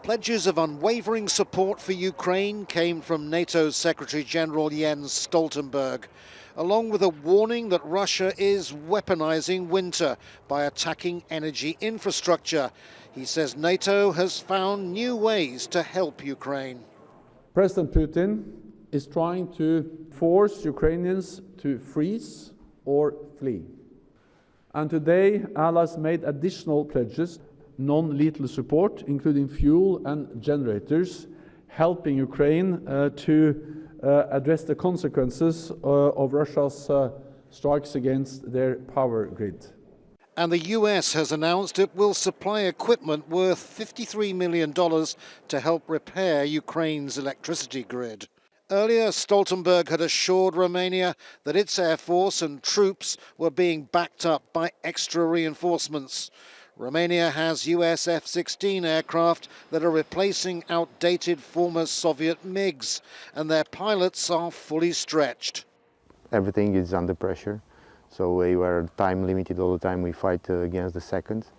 Pledges of unwavering support for Ukraine came from NATO's Secretary-General Jens Stoltenberg, along with a warning that Russia is weaponizing winter by attacking energy infrastructure. He says NATO has found new ways to help Ukraine. President Putin is trying to force Ukrainians to freeze or flee. And today, allies made additional pledges, non-lethal support, including fuel and generators, helping Ukraine to address the consequences of Russia's strikes against their power grid. And the US has announced it will supply equipment worth $53 million to help repair Ukraine's electricity grid. Earlier, Stoltenberg had assured Romania that its air force and troops were being backed up by extra reinforcements. Romania has US F-16 aircraft that are replacing outdated former Soviet MiGs, and their pilots are fully stretched. Everything is under pressure, so we are time limited all the time. We fight against the seconds.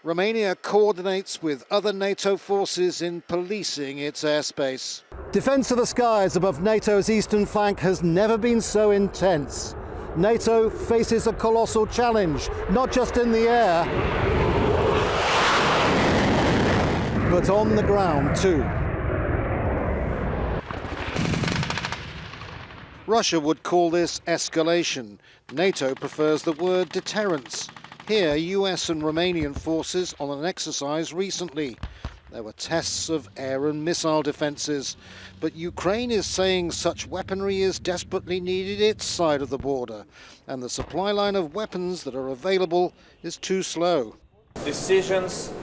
Romania coordinates with other NATO forces in policing its airspace. Defence of the skies above NATO's eastern flank has never been so intense. NATO faces a colossal challenge, not just in the air, but on the ground too. Russia would call this escalation. NATO prefers the word deterrence. Here, US and Romanian forces on an exercise recently. There were tests of air and missile defences, but Ukraine is saying such weaponry is desperately needed its side of the border, and the supply line of weapons that are available is too slow. Decisions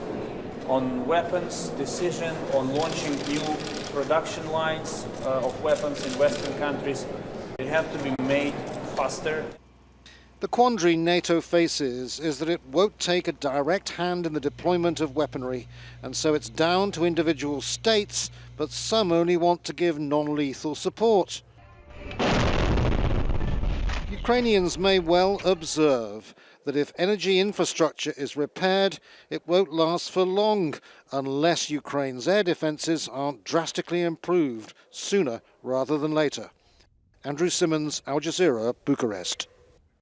on weapons, decision on launching new production lines of weapons in Western countries, they have to be made faster. The quandary NATO faces is that it won't take a direct hand in the deployment of weaponry, and so it's down to individual states, but some only want to give non-lethal support. Ukrainians may well observe that if energy infrastructure is repaired, it won't last for long unless Ukraine's air defences aren't drastically improved sooner rather than later. Andrew Simmons, Al Jazeera, Bucharest.